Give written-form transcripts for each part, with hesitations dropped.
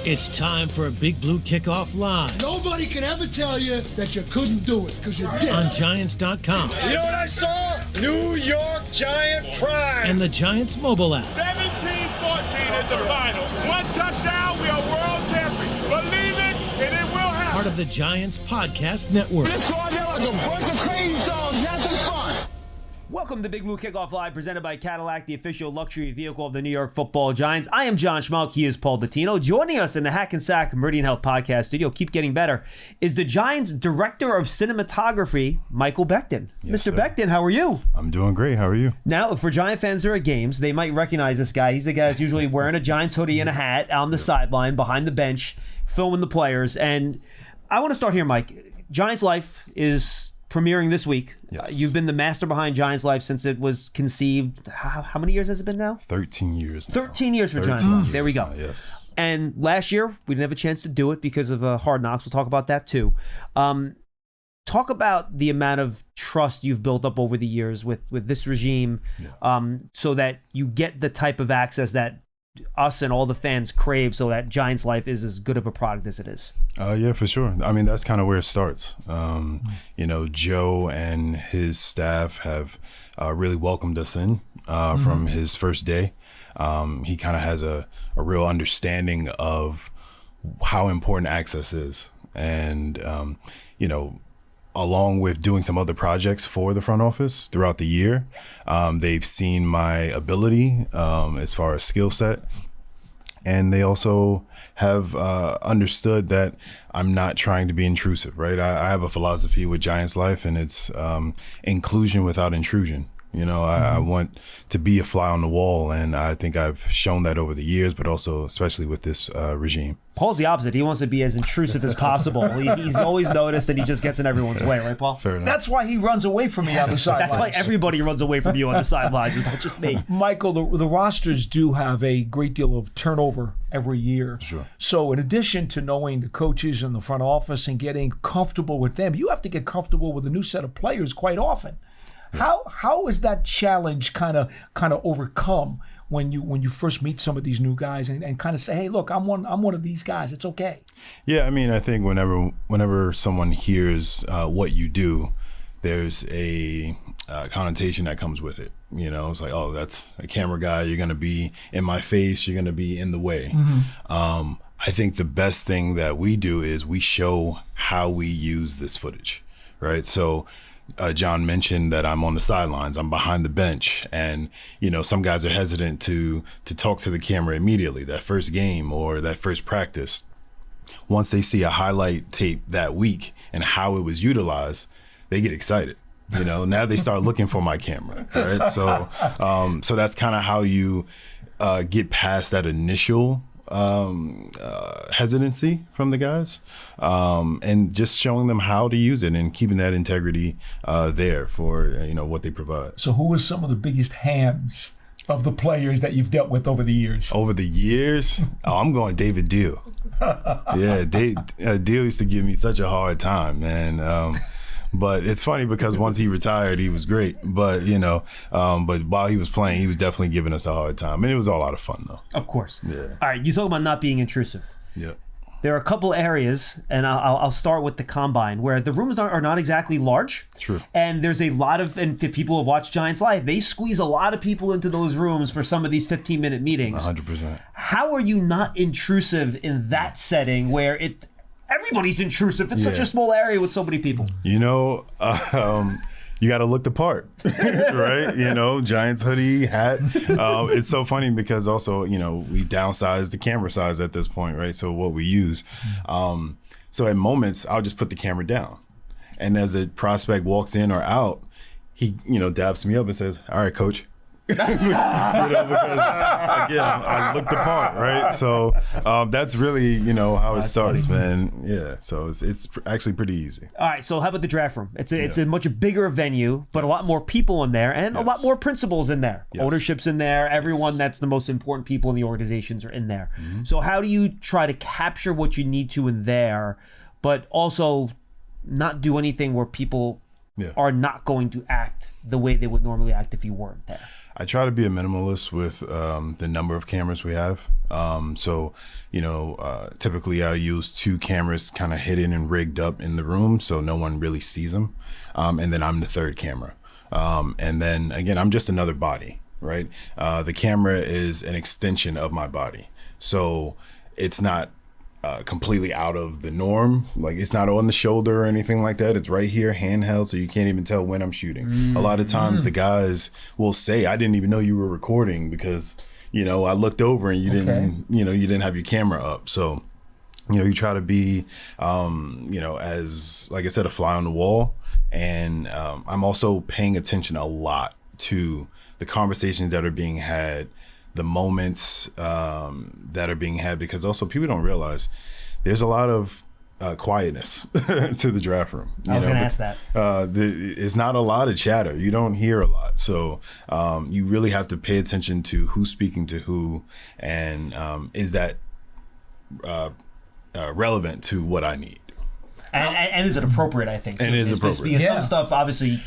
It's time for a Big Blue Kickoff Live. Nobody can ever tell you that you couldn't do it, because you did. On Giants.com. You know what I saw? New York Giant Prime. And the Giants mobile app. 17-14 is the final. One touchdown, we are world champions. Believe it, and it will happen. Part of the Giants Podcast Network. Let's go out there like a bunch of crazy dogs. Have some fun. Welcome to Big Blue Kickoff Live, presented by Cadillac, the official luxury vehicle of the New York Football Giants. I am John Schmeelk. He is Paul Dottino. Joining us in the Hack and Sack Meridian Health Podcast studio, keep getting better, is the Giants Director of Cinematography, Michael Becton. Yes, Mr. sir. Becton, how are you? I'm doing great. How are you? Now, for Giant fans that are at games, they might recognize this guy. He's the guy that's usually wearing a Giants hoodie and a hat on the sideline, behind the bench, filming the players. And I want to start here, Mike. Giants Life is premiering this week. Yes. You've been the master behind Giants Life since it was conceived. How many years has it been now? 13 years now. 13 years for Giants Life. There we go. Yes. And last year, we didn't have a chance to do it because of Hard Knocks. We'll talk about that too. Talk about the amount of trust you've built up over the years with this regime, so that you get the type of access that us and all the fans crave, so that Giants Life is as good of a product as it is. Yeah, for sure. I mean, that's kind of where it starts. Joe and his staff have really welcomed us in from his first day. He kind of has a real understanding of how important access is. And, along with doing some other projects for the front office throughout the year, they've seen my ability as far as skill set. And they also have understood that I'm not trying to be intrusive, right? I have a philosophy with Giants Life, and it's inclusion without intrusion. I want to be a fly on the wall, and I think I've shown that over the years, but also especially with this regime. Paul's the opposite. He wants to be as intrusive as possible. He's always noticed that he just gets in everyone's way, right, Paul? Fair enough. That's why he runs away from me on the sidelines. That's why everybody runs away from you on the sidelines. It's not just me. Michael, the rosters do have a great deal of turnover every year. Sure. So in addition to knowing the coaches in the front office and getting comfortable with them, you have to get comfortable with a new set of players quite often. How is that challenge kind of overcome when you first meet some of these new guys and kind of say, hey, look, I'm one of these guys. It's okay. Yeah, I mean, I think whenever someone hears what you do, there's a connotation that comes with it. It's like, oh, that's a camera guy. You're going to be in my face. You're going to be in the way. I think the best thing that we do is we show how we use this footage, right? So John mentioned that I'm on the sidelines, I'm behind the bench, and some guys are hesitant to talk to the camera immediately, that first game or that first practice. Once they see a highlight tape that week and how it was utilized, they get excited. Now they start looking for my camera, right? So that's kind of how you get past that initial hesitancy from the guys, and just showing them how to use it and keeping that integrity there for what they provide. So who are some of the biggest hams of the players that you've dealt with over the years? Over the years, I'm going David Deal. Yeah, Deal used to give me such a hard time, man. But it's funny because once he retired, he was great. But but while he was playing, he was definitely giving us a hard time, and it was all a lot of fun, though. Of course. Yeah. All right, you talk about not being intrusive. Yeah. There are a couple areas, and I'll start with the combine, where the rooms are not exactly large. True. And there's a lot of, and if people have watched Giants Live, they squeeze a lot of people into those rooms for some of these 15-minute meetings. 100%. How are you not intrusive in that setting where everybody's intrusive? It's such a small area with so many people. You got to look the part, right? Giants hoodie, hat. It's so funny because also, we downsized the camera size at this point, right? So what we use. So at moments, I'll just put the camera down. And as a prospect walks in or out, he, dabs me up and says, all right, coach. Because again, I look the part, right? So that's really how it starts, man. Yeah, so it's actually pretty easy. All right, so how about the draft room? It's a much bigger venue, but a lot more people in there, and a lot more principals in there. Yes. Ownership's in there. Everyone that's the most important people in the organizations are in there. So how do you try to capture what you need to in there, but also not do anything where people are not going to act the way they would normally act if you weren't there? I try to be a minimalist with the number of cameras we have. So, typically I use 2 cameras kind of hidden and rigged up in the room so no one really sees them. And then I'm the 3rd camera. And then again, I'm just another body, right? The camera is an extension of my body. So it's not completely out of the norm. Like, it's not on the shoulder or anything like that. It's right here, handheld, so you can't even tell when I'm shooting. A lot of times the guys will say, I didn't even know you were recording because, I looked over and you didn't have your camera up. So, you try to be, as, like I said, a fly on the wall. And I'm also paying attention a lot to the conversations that are being had, the moments that are being had, because also people don't realize there's a lot of quietness to the draft room. I was going to ask that. It's not a lot of chatter. You don't hear a lot. So you really have to pay attention to who's speaking to who, and is that relevant to what I need. And is it appropriate, I think. And it is appropriate. Because some stuff, obviously,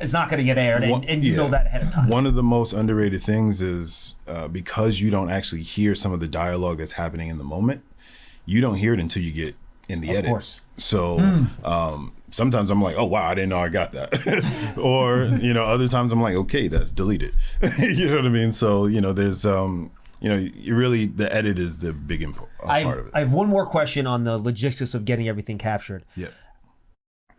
is not going to get aired, and you know that ahead of time. One of the most underrated things is because you don't actually hear some of the dialogue that's happening in the moment, you don't hear it until you get in the edit. Of course. So sometimes I'm like, oh, wow, I didn't know I got that. Or, other times I'm like, okay, that's deleted. You know what I mean? So, there's... you really, the edit is the big part of it. I have one more question on the logistics of getting everything captured. Yeah.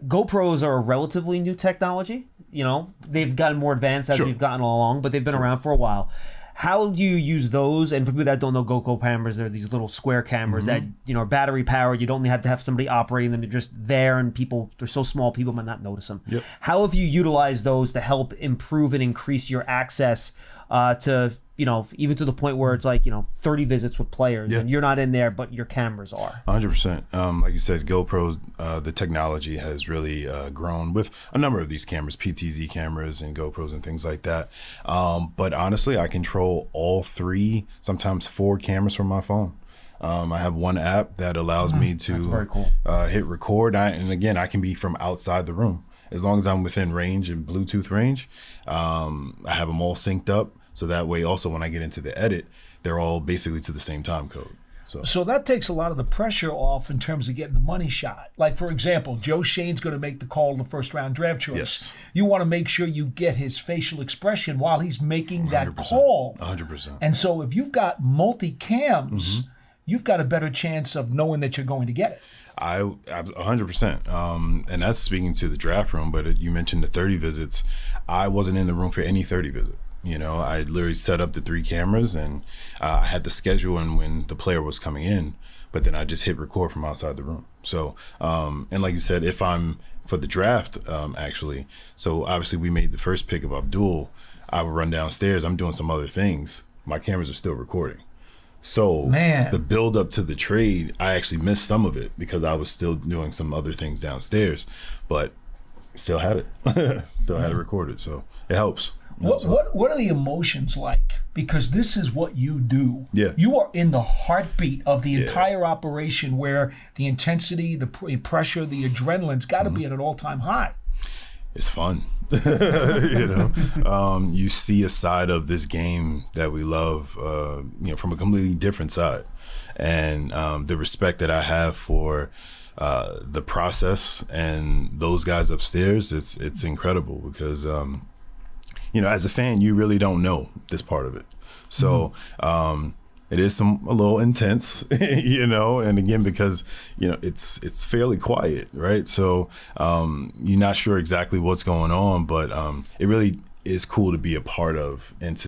GoPros are a relatively new technology. They've gotten more advanced as we've gotten along, but they've been around for a while. How do you use those? And for people that don't know GoPro cameras, they're these little square cameras that, are battery powered. You don't have to have somebody operating them. They're just there, and they're so small, people might not notice them. Yep. How have you utilized those to help improve and increase your access to, even to the point where it's like, 30 visits with players and you're not in there, but your cameras are? 100%. Like you said, GoPros, the technology has really grown with a number of these cameras, PTZ cameras and GoPros and things like that. But honestly, I control all 3, sometimes 4 cameras from my phone. I have one app that allows me to hit record. And again, I can be from outside the room. As long as I'm within range and Bluetooth range, I have them all synced up. So that way also when I get into the edit, they're all basically to the same time code. So that takes a lot of the pressure off in terms of getting the money shot. Like, for example, Joe Shane's going to make the call to the 1st-round draft choice. Yes. You want to make sure you get his facial expression while he's making that 100%, call. 100%. And so if you've got multi-cams, you've got a better chance of knowing that you're going to get it. 100%. And that's speaking to the draft room, but you mentioned the 30 visits. I wasn't in the room for any 30 visit. I literally set up the 3 cameras, and I had the schedule and when the player was coming in, but then I just hit record from outside the room. So, and like you said, if I'm for the draft, actually, so obviously we made the first pick of Abdul, I would run downstairs, I'm doing some other things, my cameras are still recording. So the build up to the trade, I actually missed some of it because I was still doing some other things downstairs, but still had it, still had it recorded. So it helps. What are the emotions like? Because this is what you do. Yeah. You are in the heartbeat of the entire operation, where the intensity, the pressure, the adrenaline's got to be at an all-time high. It's fun. You see a side of this game that we love, from a completely different side. And the respect that I have for the process and those guys upstairs, it's incredible because, as a fan, you really don't know this part of it. So it is a little intense, and again, because, it's fairly quiet, right? So you're not sure exactly what's going on, but it really is cool to be a part of and to